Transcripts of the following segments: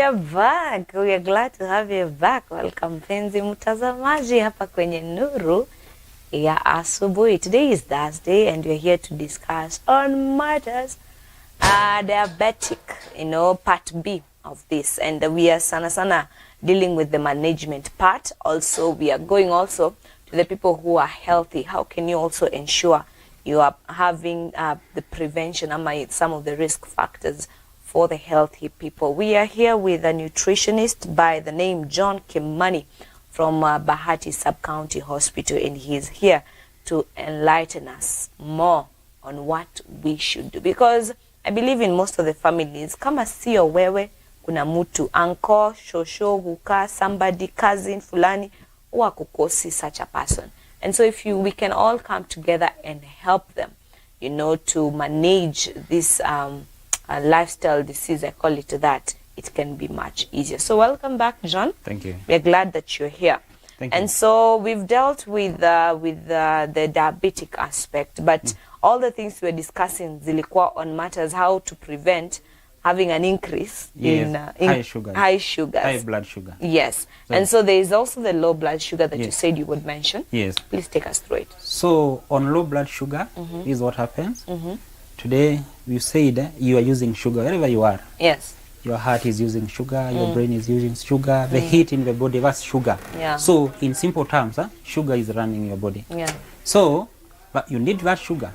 are back. We are glad to have you back. Welcome penzi mtazamaji hapa kwenye Nuru ya Asubuhi. Today is Thursday and we are here to discuss on matters diabetic, part B of this. And we are sana dealing with the management part. Also, we are going also to the people who are healthy. How can you also ensure you are having the prevention some of the risk factors for the healthy people? We are here with a nutritionist by the name John Kimani from Bahati Sub-County Hospital, and he is here to enlighten us more on what we should do, because I believe in most of the families, kama sio wewe kuna mtu, uncle, shosho, huka, somebody, cousin, fulani, huwa kukosi such a person. And so if we can all come together and help them, to manage this lifestyle disease, I call it that, it can be much easier. So welcome back, John. Thank you. We're glad that you're here. Thank you. And so we've dealt with the diabetic aspect, but all the things we're discussing zilikuwa on matters how to prevent having an increase in high sugars, high blood sugar. Yes. So, and so there is also the low blood sugar that you said you would mention. Yes. Please take us through it. So on low blood sugar is what happens. Today we said you are using sugar wherever you are. Yes. Your heart is using sugar, your brain is using sugar, the heat in the body, that's sugar. Yeah. So in simple terms, sugar is running your body. Yeah. So, but you need that sugar.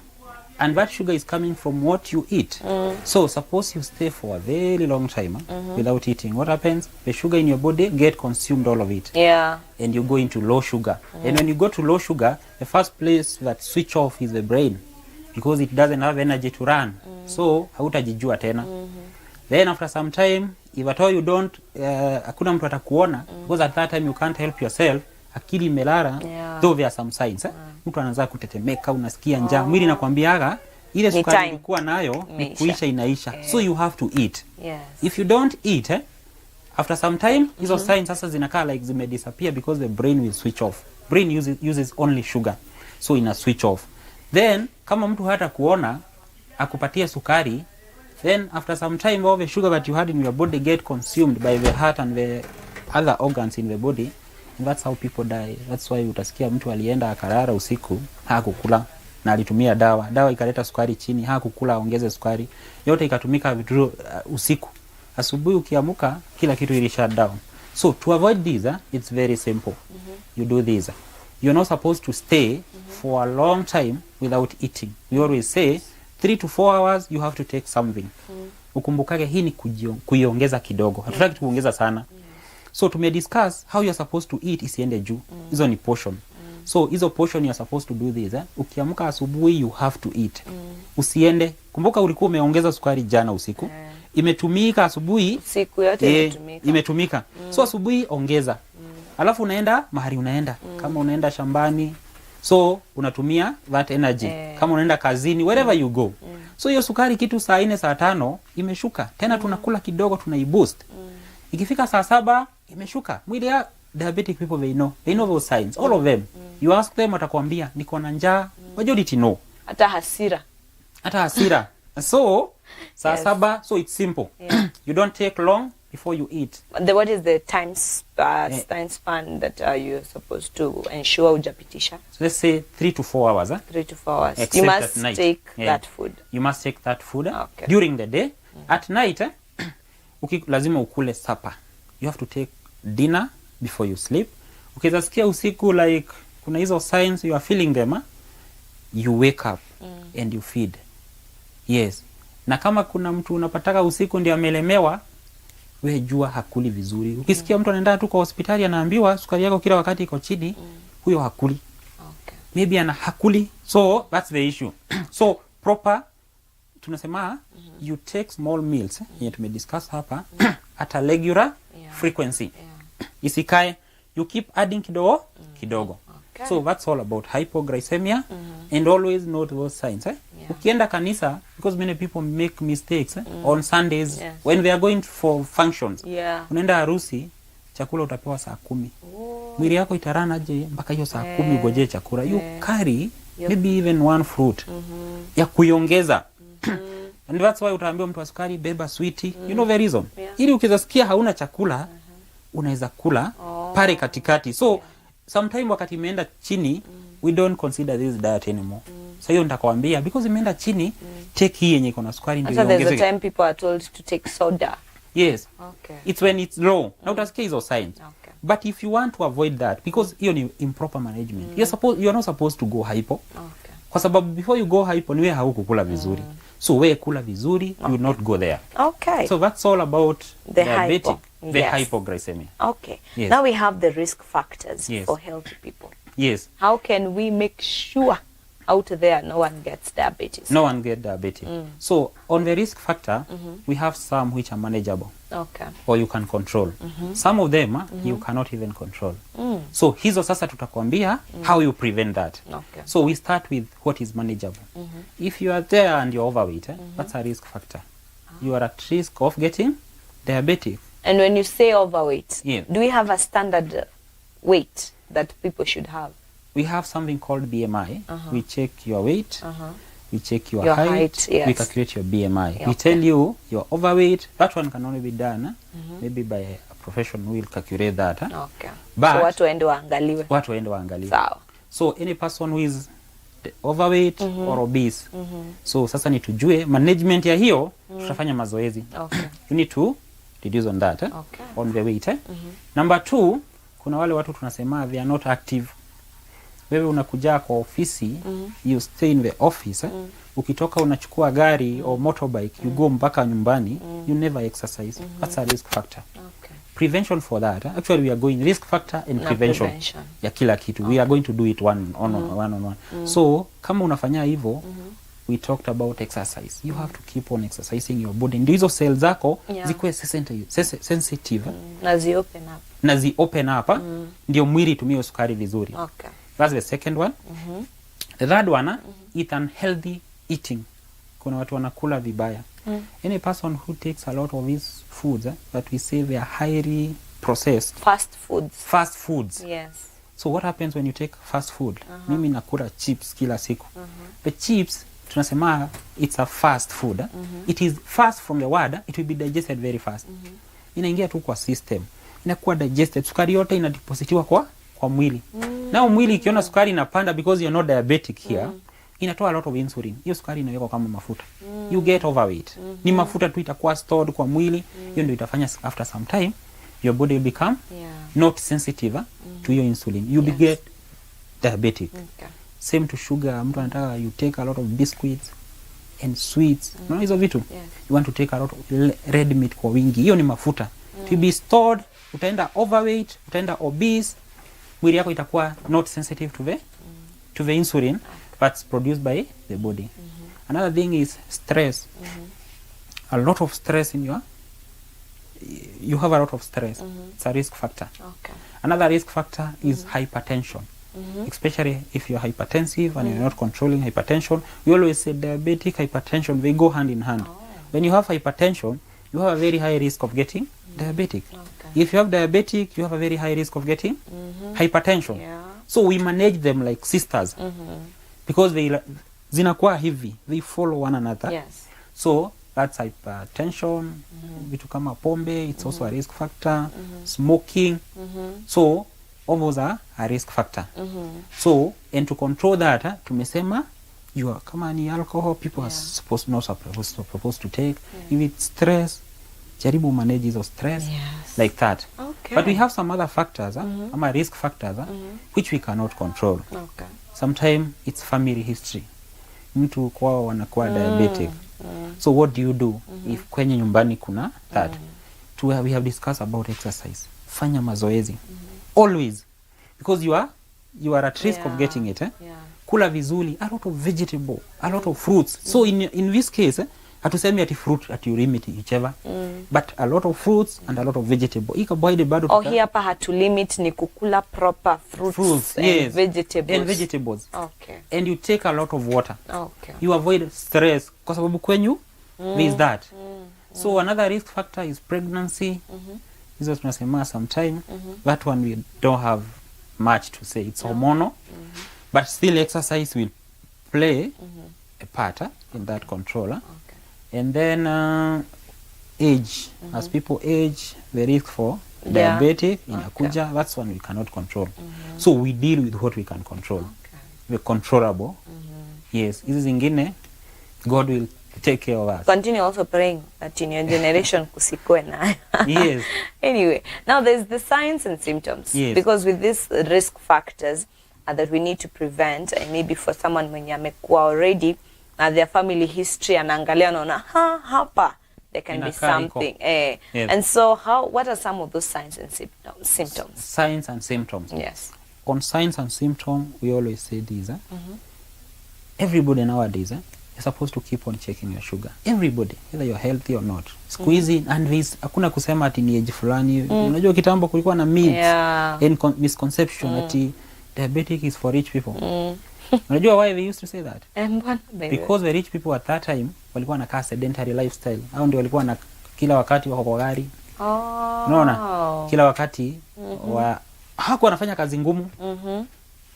And that sugar is coming from what you eat. So suppose you stay for a very long time without eating. What happens? The sugar in your body get consumed, all of it. Yeah. And you go into low sugar. And when you go to low sugar, the first place that switch off is the brain, because it doesn't have energy to run. So hautajijua tena. Then after some time, if at all you don't, hakuna mtu atakuona, because at that time you can't help yourself, akili imelala, though there are some signs. Mtu anaanza kutetemeka, unasikia njaa, mwili inakwambiaga ile sukari ilikuwa nayo kuisha inaisha. So you have to eat. Yes. If you don't eat, after some time, hizo signs sasa zinakaa like zime disappear, because the brain will switch off. Brain uses only sugar. So ina switch off. Then kama mtu hata kuona akupatia sukari, then after some time all the sugar that you had in your body get consumed by the heart and the other organs in the body, and that's how people die. That's why utasikia mtu alienda akarara usiku, hakukula na alitumia dawa ikaleta sukari chini, hakukula ongeze sukari, yote ikatumika vitu usiku. Asubuhi ukiamuka kila kitu ili shut down. So to avoid this, it's very simple. You do this. You're not supposed to stay for a long time without eating. We always say 3 to 4 hours you have to take something. Ukumbukage hii ni kuiongeza kidogo. Hatutaki kuongeza sana. So discuss how you're supposed to eat isiende juu. Hizo ni portion. So hizo portion you're supposed to do this. Ukiamka asubuhi you have to eat. Usiende. Kumbuka ulikuwa umeongeza sukari jana usiku. Imetumika asubuhi. Siku yote imetumika. So asubuhi ongeza. Alafu unaenda mahali unaenda. Kama unaenda shambani, so unatumia that energy. Kama unaenda kazini, wherever you go. So hiyo sukari kitu saa 4 saa 5 imeshuka. Tena tunakula kidogo tunaiboost. Ikifika saa 7 imeshuka. Mwili ya diabetic people they know those signs, all of them. You ask them, watakwambia niko na njaa, majority know. Hata hasira. So saa 7, so it's simple. You don't take long before you eat. What is the time span that you're supposed to ensure ujapitisha? So let's say 3 to 4 hours. 3 to 4 hours. Except you must at night. Take that food. You must take that food okay. During the day. At night, lazima ukule supper. You have to take dinner before you sleep. Ukizasikia usiku like kuna hizo signs you are feeling them, you wake up and you feed. Yes. Na kama kuna mtu unapataka usiku ndio amelemewa, wewe jua hakuli vizuri. Ukisikia mtu anaenda tu kwa hospitali anaambiwa sukari yako kila wakati iko chini, huyo hakuli. Okay. Maybe ana hakuli. So that's the issue. So proper tunasema you take small meals, yenye tumediscuss hapa, at a regular frequency. Isikae you keep adding kidogo. Okay. So that's all about hypoglycemia and always note those signs. Ukienda kanisa, because many people make mistakes on Sundays when they are going for functions. Unaenda harusi, chakula utapewa saa 10. Mwili yako itarana aje mpaka hiyo saa 10 ugoje chakula. You carry maybe even one fruit ya kuiongeza. And that's why utaambia mtu wa sukari beba sweetie. You know the reason? Yeah. Ili ukizasikia hauna chakula, unaweza kula pale katikati. So sometime wakati imeenda chini, we don't consider this diet anymore. So hiyo nitakwambia because imeenda chini, take hii yenye iko na sukari ndio iongezeke. So there's a time people are told to take soda. Yes. Okay. It's when it's low. Na utasikia hizo signs. Okay. But if you want to avoid that, because hiyo ni improper management, you're not supposed to go hypo. Okay. Kwa sababu before you go hypo, niwe haukukula vizuri. So we kula vizuri, you will not go there. Okay. So that's all about the diabetic, hypo. the hypoglycemia. Okay. Yes. Now we have the risk factors for healthy people. Yes. How can we make sure out there no one gets diabetes? No one gets diabetes. So on the risk factor, we have some which are manageable. Okay. Or you can control. Some of them you cannot even control. So hizo sasa tutakwambia how you prevent that. Okay. So we start with what is manageable. If you are there and you're overweight, that's a risk factor. You are at risk of getting diabetic. And when you say overweight, Yeah. do we have a standard weight that people should have? We have something called BMI. We check your weight. We check your height, yes. We calculate your BMI. Yeah, we tell you you're overweight. That one can only be done maybe by a professional who will calculate that. Okay. But so watu waende waangaliwe. Watu waende waangaliwe. Sawa. So any person who is overweight or obese. So sasa ni tujue management ya hiyo tutafanya mazoezi. Okay. You need to reduce on that. Okay. On the weight. Number 2, kuna wale watu tunasema they are not active. Wewe unakuja kwa ofisi, you stay in the office, ukitoka unachukua gari or motorbike, you go mpaka nyumbani, you never exercise. That's a risk factor. Okay. Prevention for that, actually we are going risk factor and prevention. Ya kila kitu. We are going to do it one on one. So, kama unafanya hivyo, we talked about exercise. You have to keep on exercising your body. Ndio hizo cells zako zikuwe sensitive. Na zi open up. Ndio mwili tumie sukari vizuri. Okay. That's the second one. The third one, eat unhealthy eating. Kuna watu wanakula vibaya. Any person who takes a lot of these foods that we say they are highly processed. Fast foods. Yes. So what happens when you take fast food? Mimi nakula chips kila siku. The chips, tunasema it's a fast food. It is fast from the word, it will be digested very fast. Inaingia tu kwa system. Inakuwa digested. Sukari yote inadepositiwa kwa mwili. Now mwili ikiona sukari inapanda because you're not diabetic here, inatoa a lot of insulin. Hiyo sukari inawekwa kama mafuta. You get overweight. Ni mafuta tu itakuwa stored kwa mwili. Hiyo ndio itafanya after some time your body will become not sensitive to your insulin. You get diabetic. Okay. Same to sugar. Mtu anataka you take a lot of biscuits and sweets. No hizo vitu. Yes. You want to take a lot of red meat kwa wingi. Hiyo ni mafuta. To be stored, utaenda overweight, utaenda obese. Mwili yako itakuwa not sensitive to the insulin that's produced by the body. Another thing is stress. A lot of stress you have a lot of stress. It's a risk factor. Okay. Another risk factor is hypertension. Especially if you're hypertensive and you're not controlling hypertension. We always say diabetic, hypertension, they go hand in hand. When you have hypertension, you have a very high risk of getting diabetic. Okay. If you have diabetic, you have a very high risk of getting hypertension. Yeah. So we manage them like sisters. Because zinakuwa hivi, they follow one another. Yes. So that's hypertension, vitu kama pombe, it's also a risk factor, smoking. So all those are a risk factor. So, and to control that, tumesema, kama ni alcohol, people are supposed to take. If it's stress, jaribu manage hizo stress, like that. Okay. But we have some other factors, ama risk factors, which we cannot control. Okay. Sometimes it's family history. Mtu kwao wanakuwa diabetic. So what do you do if kwenye nyumbani kuna that? We have discussed about exercise. Fanya mazoezi. Always. Because you are at risk of getting it. Kula vizuri, a lot of vegetable, a lot of fruits. So in this case, hatusemi ati fruit at you limit whichever, but a lot of fruits and a lot of vegetable. Ikabaide bado hii hapa hatu limit ni kukula proper fruits and vegetables. And vegetables. Okay. And you take a lot of water. Okay. You avoid stress kwa sababu kwenyu there is that. So another risk factor is pregnancy. Hizo tunasema sometime that one we don't have much to say. It's hormonal. But still exercise will play a part in that control. And then age. As people age, the risk for diabetic inakuja. That's one we cannot control. So we deal with what we can control. The controllable. Yes. Hizi zingine, God will take care of us. Continue also praying that in your generation kusikwe na. Yes. Anyway, now there's the signs and symptoms. Yes. Because with these risk factors that we need to prevent, and maybe for someone mwenye amekuwa already their family history anaangalia naona hapa there can be something. Yes. And so what are some of those signs and symptoms? Signs and symptoms. Yes. On signs and symptoms, we always say this. Everybody nowadays you're supposed to keep on checking your sugar. Everybody, whether you're healthy or not. Squeezing and this, hakuna kusema ati ni age fulani. Unajua kitambo kulikuwa na myths and misconception ati diabetic is for rich people. Unajua why they used to say that? Because the rich people at that time walikuwa na sedentary lifestyle. Hao ndio walikuwa na kila wakati wako kwa gari. Unaona? Kila wakati hawakuwa wanafanya kazi ngumu.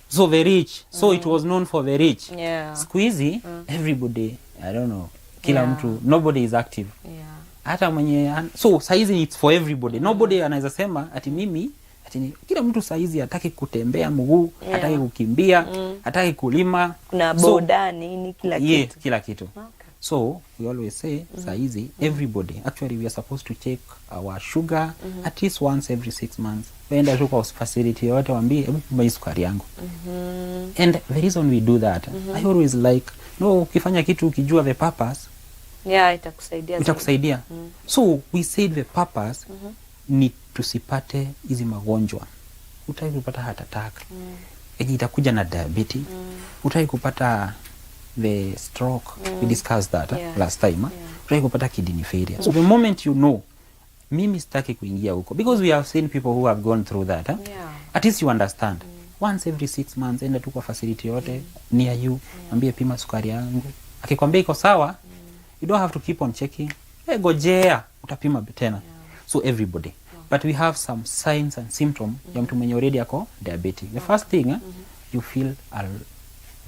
So the rich. So it was known for the rich. Squeezy, everybody, I don't know, kila mtu, nobody is active. Hata mwenye, so saizi it's for everybody. Nobody anaweza sema ati mimi, ati kila mtu saizi hataki kutembea mguu, hataki kukimbia, hataki kulima. Kuna boda nini kila kitu. Yeah, kila kitu. So we always say saizi everybody, actually we are supposed to check our sugar at least once every 6 months. Wenda tu kwa facility yote waambie hebu pima sukari yangu. And the reason we do that, I always like, no, ukifanya kitu ukijua the purpose, itakusaidia. So we said the purpose ni tusipate hizi magonjwa. Utaki kupata heart attack. Itakuja na diabetes. Utaki kupata the stroke. We discussed that last time. Utaki kupata kidney failure. So the moment you know, mimi sitaki kuingia huko, because we have seen people who have gone through that. At least you understand. Once every 6 months, enda tu kwa facility yote near you, ambie pima sukari yangu. Akikwambia iko sawa, you don't have to keep on checking. Gojea, utapima tena. So everybody. But we have some signs and symptoms ya mtu mwenye already ako diabetic. The first thing, you feel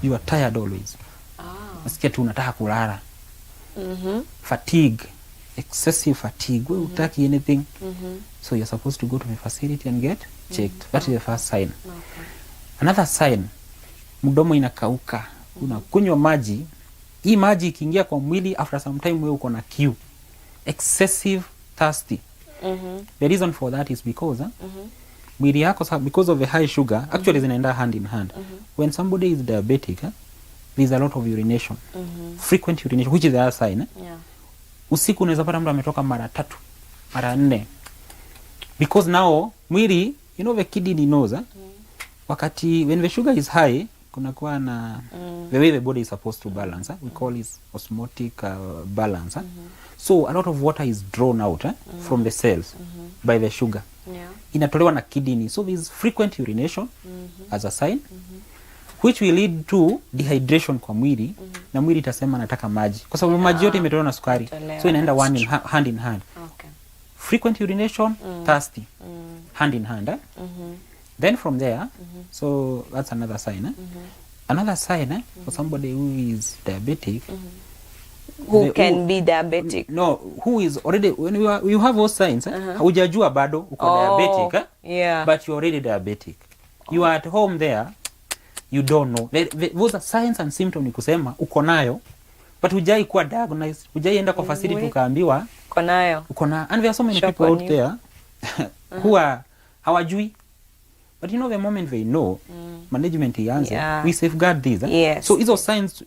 you are tired always. Nasikia tu unataka kulala. Fatigue, excessive fatigue. We utaki anything. So you're supposed to go to the facility and get checked. That is the first sign. Another sign, mdomo inakauka. Unakunywa maji. Hii maji ikiingia kwa mwili, after some time wewe uko na kiu. Excessive thirsty. The reason for that is because mwili yako, because of the high sugar, actually zinaenda hand in hand. When somebody is diabetic, there's a lot of urination. Frequent urination, which is the other sign. Usiku unaweza pata mtu ametoka mara 3, mara 4. Because now mwili, you know, the kidney knows, wakati when the sugar is high, kuna kuwa na the way the body is supposed to balance. We call it osmotic balance. So a lot of water is drawn out from the cells by the sugar. Inatolewa na kidney. So there is frequent urination as a sign, which will lead to dehydration kwa mwili, na mwili itasema nataka maji. Kwa sababu maji yote imetolewa na sukari. So inaenda hand in hand. Frequent urination, thirsty, hand in hand. Then from there, so that's another sign. Another sign for somebody who is diabetic, who can be diabetic. No, who is already, when you have those signs, hujajua bado uko diabetic, but you're already diabetic. You are at home there, you don't know. Those are signs and symptoms ni kusema uko nayo, but hujai kuwa diagnosed, hujai enda kwa facility ukaambiwa uko nayo. And there are so many people out there who are hawajui. But you know, the moment they know, management ianze, we safeguard these. So hizo signs,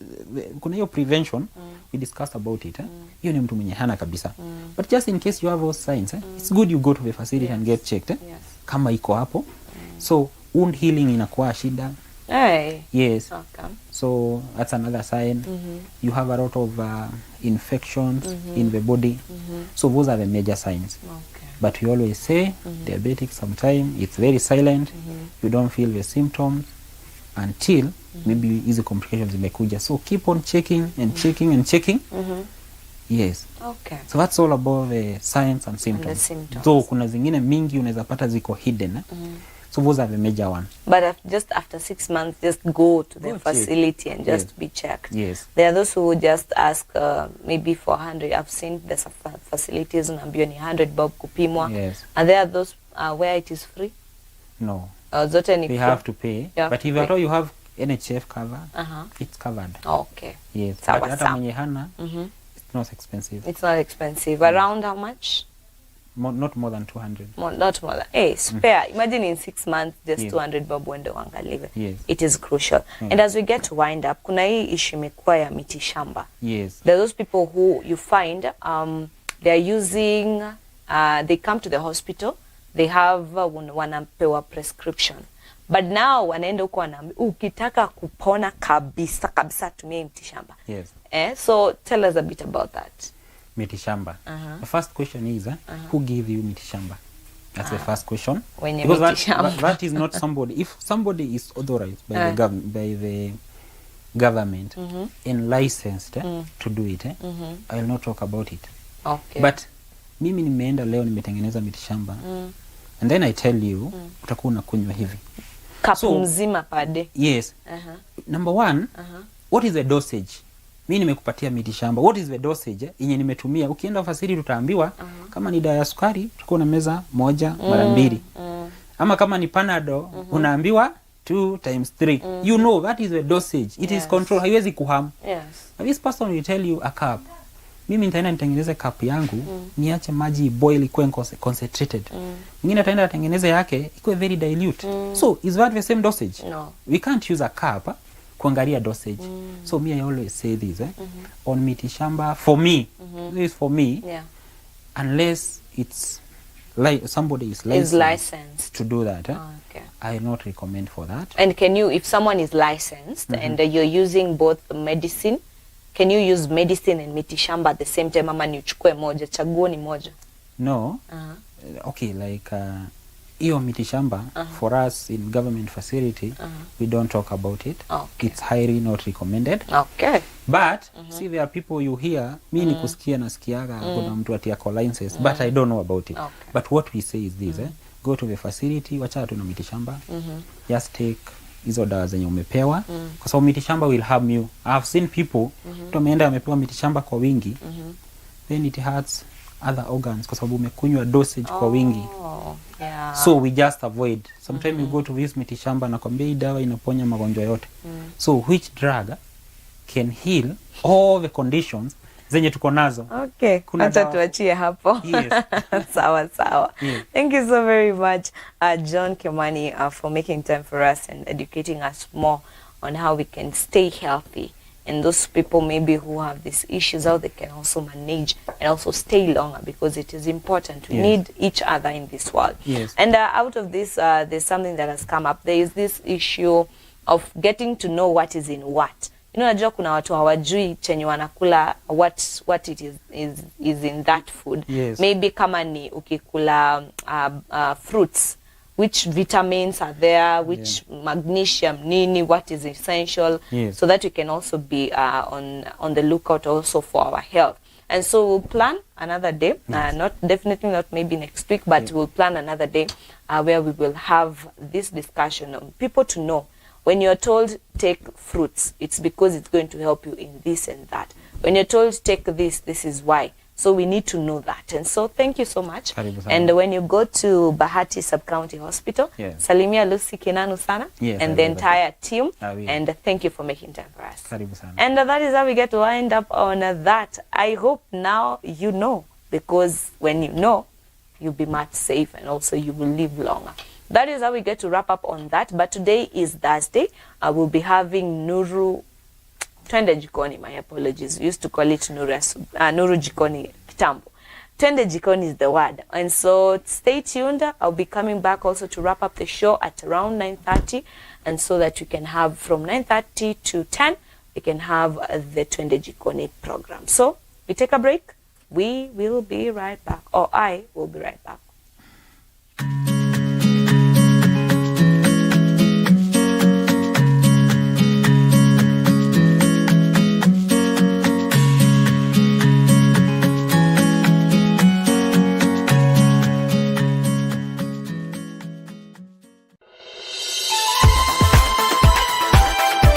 kuna hiyo prevention, we discussed about it. Hiyo ni mtu mwenye hana kabisa. But just in case you have those signs, it's good you go to the facility and get checked. Kama iko hapo. So wound healing inakuwa shida. Yes. So that's another sign. You have a lot of infections in the body. So those are the major signs. But we always say, diabetic sometimes it's very silent. You don't feel the symptoms until maybe easy complications imekuja. So keep on checking and checking and checking. Yes. So that's all about the signs and symptoms. So kuna zingine mingi unaweza pata ziko hidden. So those are the major one. But just after 6 months, just go to the Go facility and just Yes. be checked. Yes. There are those who would just ask maybe for 100. I've seen the facilities unaambiwa ni 100 bob kupimwa. Yes. And there are those where it is free. No. Zote ni We free. have to pay. You have But to if pay. at all you have NHF cover, Uh-huh. it's covered. Okay. Yes. Sawa, But hata sawa. mwenye hana, Mm-hmm. it's not expensive. It's not expensive. Around how much? Not more than 200. Not more than. Hey, spare. Imagine in 6 months, just Yes. 200 bob wende wangalive. Yes. It is crucial. And as we get to wind up, kuna hii issue imekuwa ya miti shamba. Yes. There are those people who you find they are using, they come to the hospital, they have wanapewa prescription. But now wanaenda huko wanaambia ukitaka kupona kabisa kabisa tumia miti shamba. Yes. So tell us a bit about that. Mitishamba. Uh-huh. The first question is, who gave you mitishamba? That's the first question. Wenye Because mitishamba. that is not somebody. If somebody is authorized by the government and licensed to do it, I will not talk about it. Okay. But mimi nimeenda leo nimetengeneza mitishamba and then I tell you utakuwa unakunywa hivi. Kapu mzima pade. Yes. Number one, what is the dosage? Mimi nimekupatia mitishamba. What is the dosage yenye nimetumia? Ukienda facility tutaambiwa kama ni dawa ya sukari tuko na meza moja mara mbili. Ama kama ni Panadol unaambiwa 2 times 3. You know that is the dosage. It is control. Haiwezi kuharm. Yes. This person will tell you a cup. Mimi nitaenda nitengeneze cup yangu, niache maji boil ikuwe concentrated. Mwingine ataenda atengeneze yake ikuwe very dilute. So is that the same dosage? No. We can't use a cup kuangalia dosage. So me I always say this on mitishamba for me. This is for me. Yeah. Unless it's like somebody is licensed to do that. Okay. I not recommend for that. And can you, if someone is licensed and you're using both medicine, can you use medicine and mitishamba at the same time ama ni uchukue moja, chaguo ni moja? No. Okay, like hiyo mitishamba for us in government facility we don't talk about it. Okay. It's highly not recommended. Okay. But see there are people you hear mi ni kusikia nasikiaga kuna mtu ati ako license but I don't know about it. Okay. But what we say is this go to the facility, wacha tu na mitishamba. Just take hizo dawa zenye umepewa kwa sababu mitishamba will harm you. I have seen people tumeenda amepewa mitishamba kwa wingi then it hurts other organs kwa sababu umekunywa dosage kwa wingi. Yeah. So we just avoid. Sometimes you go to this mitishamba na kwambia hii dawa inaponya magonjwa yote. So which drug can heal all the conditions zenye tuko nazo? Okay. Acha tuachie hapo. Yes. Sawa sawa. Yes. Thank you so very much, John Kimani, for making time for us and educating us more on how we can stay healthy. And those people maybe who have these issues, how they can also manage and also stay longer because it is important. We need each other in this world. Yes. And out of this, there's something that has come up. There is this issue of getting to know what is in what. You know, najua kuna watu hawajui chenye wanakula what it is in that food. Yes. Maybe kama ni ukikula fruits, which vitamins are there, which magnesium, nini, what is essential, so that we can also be on the lookout also for our health. And so we'll plan another day, definitely not maybe next week, but we'll plan another day where we will have this discussion on people to know. When you're told take fruits, it's because it's going to help you in this and that. When you're told take this is why. So we need to know that. And so thank you so much. And when you go to Bahati Sub-County Hospital, salimia Lucy Kinanu sana and the entire team. And thank you for making time for us. And that is how we get to wind up on that. I hope now you know, because when you know, you'll be much safe and also you will live longer. That is how we get to wrap up on that. But today is Thursday. I will be having Nuru Twende Jikoni, my apologies. We used to call it Nuru Jikoni kitambo. Twende Jikoni is the word. And so stay tuned. I'll be coming back also to wrap up the show at around 9:30. And so that you can have from 9:30 to 10, we can have the Twende Jikoni program. So we take a break. We will be right back. Or I will be right back.